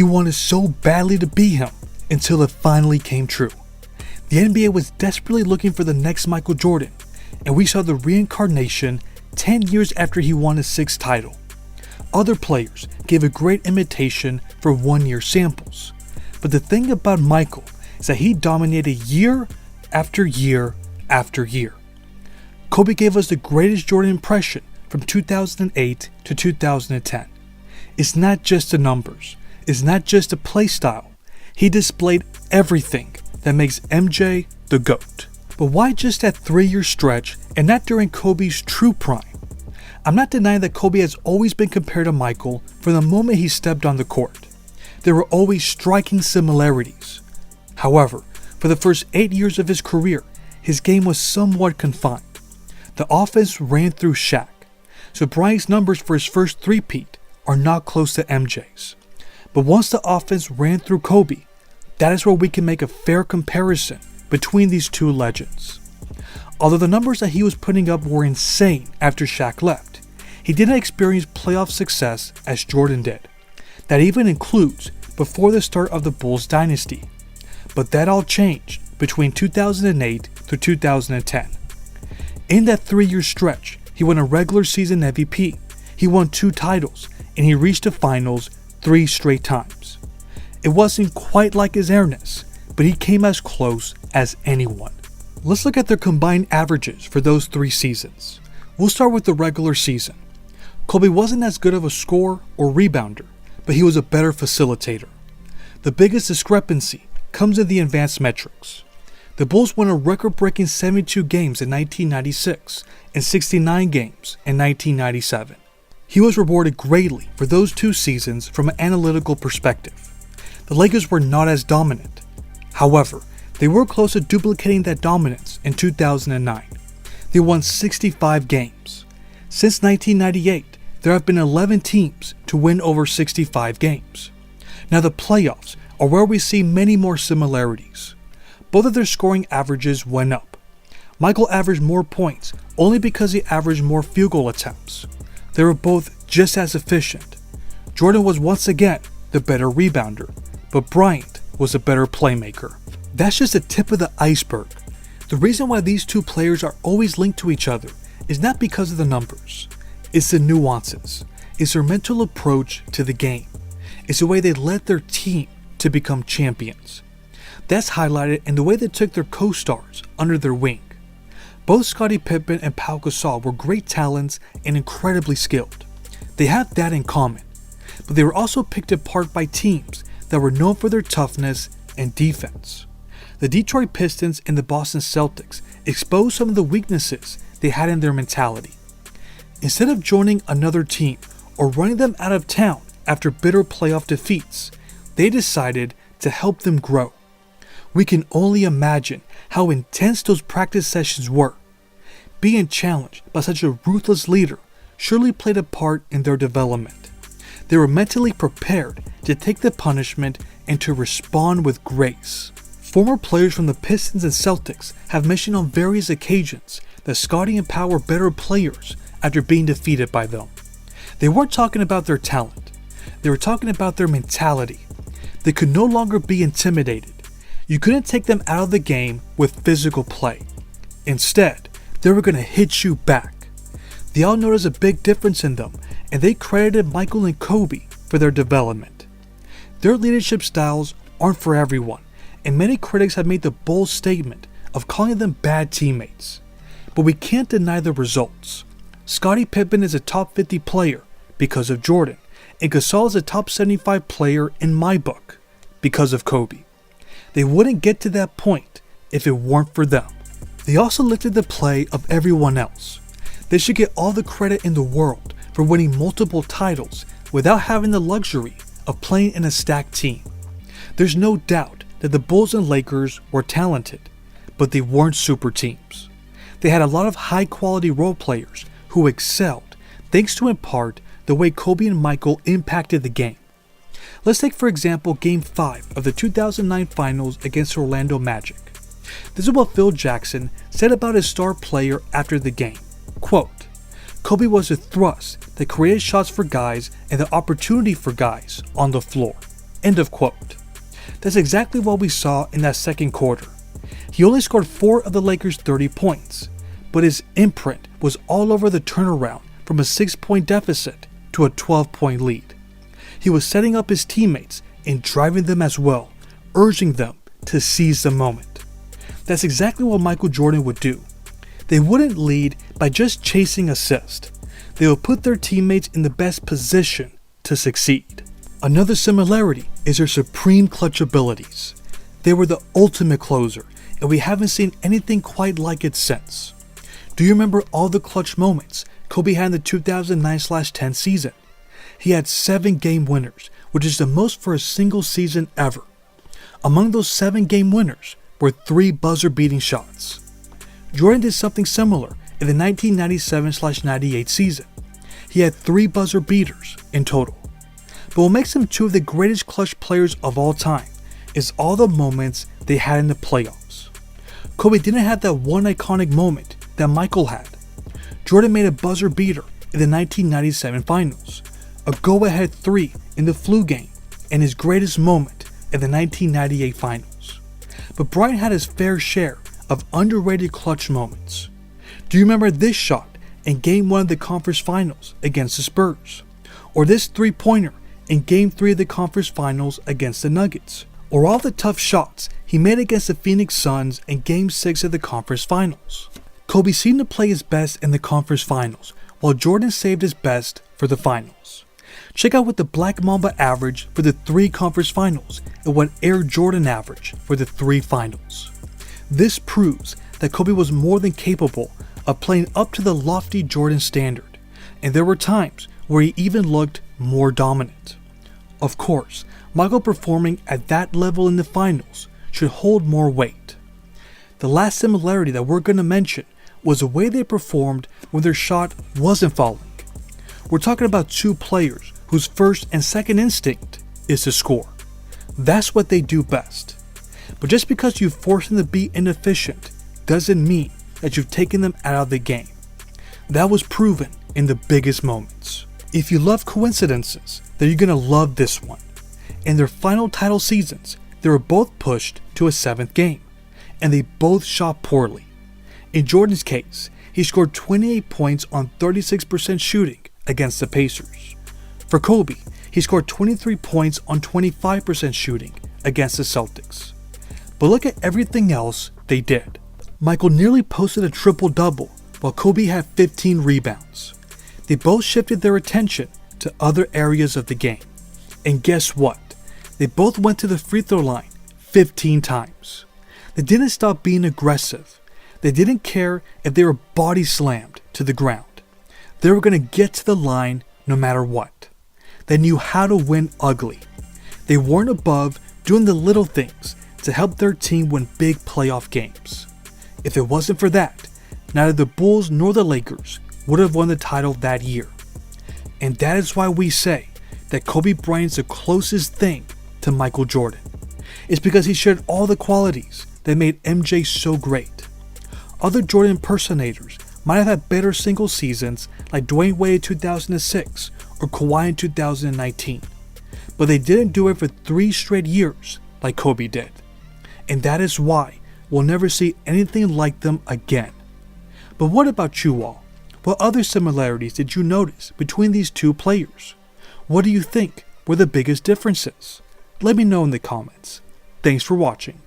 He wanted so badly to be him until it finally came true. The NBA was desperately looking for the next Michael Jordan, and we saw the reincarnation 10 years after he won his 6th title. Other players gave a great imitation for 1-year samples, but the thing about Michael is that he dominated year after year after year. Kobe gave us the greatest Jordan impression from 2008 to 2010. It's not just the numbers, it's not just the play style. He displayed everything that makes MJ the GOAT. But why just that 3-year stretch and not during Kobe's true prime? I'm not denying that Kobe has always been compared to Michael from the moment he stepped on the court. There were always striking similarities. However, for the first 8 years of his career, his game was somewhat confined. The offense ran through Shaq, so Bryant's numbers for his first three-peat are not close to MJ's. But once the offense ran through Kobe, that is where we can make a fair comparison between these two legends. Although the numbers that he was putting up were insane after Shaq left, he didn't experience playoff success as Jordan did. That even includes before the start of the Bulls dynasty. But that all changed between 2008 through 2010. In that 3-year stretch, he won a regular season MVP, he won 2 titles, and he reached the finals 3 straight times. It wasn't quite like his airness, but he came as close as anyone. Let's look at their combined averages for those 3 seasons. We'll start with the regular season. Kobe wasn't as good of a scorer or rebounder, but he was a better facilitator. The biggest discrepancy comes in the advanced metrics. The Bulls won a record-breaking 72 games in 1996 and 69 games in 1997. He was rewarded greatly for those 2 seasons from an analytical perspective. The Lakers were not as dominant. However, they were close to duplicating that dominance in 2009. They won 65 games. Since 1998, there have been 11 teams to win over 65 games. Now the playoffs are where we see many more similarities. Both of their scoring averages went up. Michael averaged more points only because he averaged more field goal attempts. They were both just as efficient. Jordan was once again the better rebounder, but Bryant was a better playmaker. That's just the tip of the iceberg. The reason why these 2 players are always linked to each other is not because of the numbers. It's the nuances. It's their mental approach to the game. It's the way they led their team to become champions. That's highlighted in the way they took their co-stars under their wing. Both Scottie Pippen and Pau Gasol were great talents and incredibly skilled. They have that in common, but they were also picked apart by teams that were known for their toughness and defense. The Detroit Pistons and the Boston Celtics exposed some of the weaknesses they had in their mentality. Instead of joining another team or running them out of town after bitter playoff defeats, they decided to help them grow. We can only imagine how intense those practice sessions were. Being challenged by such a ruthless leader surely played a part in their development. They were mentally prepared to take the punishment and to respond with grace. Former players from the Pistons and Celtics have mentioned on various occasions that Scottie and Pau were better players after being defeated by them. They weren't talking about their talent. They were talking about their mentality. They could no longer be intimidated. You couldn't take them out of the game with physical play. Instead, they were going to hit you back. They all noticed a big difference in them, and they credited Michael and Kobe for their development. Their leadership styles aren't for everyone, and many critics have made the bold statement of calling them bad teammates. But we can't deny the results. Scottie Pippen is a top 50 player because of Jordan, and Gasol is a top 75 player in my book because of Kobe. They wouldn't get to that point if it weren't for them. They also lifted the play of everyone else. They should get all the credit in the world for winning multiple titles without having the luxury of playing in a stacked team. There's no doubt that the Bulls and Lakers were talented, but they weren't super teams. They had a lot of high quality role players who excelled thanks to in part the way Kobe and Michael impacted the game. Let's take for example Game 5 of the 2009 Finals against Orlando Magic. This is what Phil Jackson said about his star player after the game. Quote, "Kobe was a thrust that created shots for guys and the opportunity for guys on the floor." End of quote. That's exactly what we saw in that second quarter. He only scored 4 of the Lakers' 30 points, but his imprint was all over the turnaround from a 6-point deficit to a 12-point lead. He was setting up his teammates and driving them as well, urging them to seize the moment. That's exactly what Michael Jordan would do. They wouldn't lead by just chasing assists. They would put their teammates in the best position to succeed. Another similarity is their supreme clutch abilities. They were the ultimate closer, and we haven't seen anything quite like it since. Do you remember all the clutch moments Kobe had in the 2009/10 season? He had 7 game winners, which is the most for a single season ever. Among those 7 game winners were 3 buzzer-beating shots. Jordan did something similar in the 1997/98 season. He had 3 buzzer beaters in total. But what makes them 2 of the greatest clutch players of all time is all the moments they had in the playoffs. Kobe didn't have that one iconic moment that Michael had. Jordan made a buzzer beater in the 1997 finals, a go-ahead 3 in the flu game, and his greatest moment in the 1998 finals. But Bryant had his fair share of underrated clutch moments. Do you remember this shot in Game 1 of the conference finals against the Spurs? Or this 3-pointer in Game 3 of the conference finals against the Nuggets? Or all the tough shots he made against the Phoenix Suns in Game 6 of the conference finals? Kobe seemed to play his best in the conference finals, while Jordan saved his best for the finals. Check out what the Black Mamba averaged for the 3 conference finals and what Air Jordan averaged for the 3 finals. This proves that Kobe was more than capable of playing up to the lofty Jordan standard, and there were times where he even looked more dominant. Of course, Michael performing at that level in the finals should hold more weight. The last similarity that we're going to mention was the way they performed when their shot wasn't falling. We're talking about 2 players whose first and second instinct is to score. That's what they do best. But just because you force them to be inefficient doesn't mean that you've taken them out of the game. That was proven in the biggest moments. If you love coincidences, then you're going to love this one. In their final title seasons, they were both pushed to a 7th game, and they both shot poorly. In Jordan's case, he scored 28 points on 36% shooting against the Pacers. For Kobe, he scored 23 points on 25% shooting against the Celtics. But look at everything else they did. Michael nearly posted a triple-double, while Kobe had 15 rebounds. They both shifted their attention to other areas of the game. And guess what? They both went to the free throw line 15 times. They didn't stop being aggressive. They didn't care if they were body slammed to the ground. They were going to get to the line no matter what. They knew how to win ugly. They weren't above doing the little things to help their team win big playoff games. If it wasn't for that, neither the Bulls nor the Lakers would have won the title that year. And that is why we say that Kobe Bryant's the closest thing to Michael Jordan. It's because he shared all the qualities that made MJ so great. Other Jordan impersonators might have had better single seasons like Dwayne Wade in 2006 or Kawhi in 2019, but they didn't do it for 3 straight years like Kobe did. And that is why we'll never see anything like them again. But what about you all? What other similarities did you notice between these 2 players? What do you think were the biggest differences? Let me know in the comments. Thanks for watching.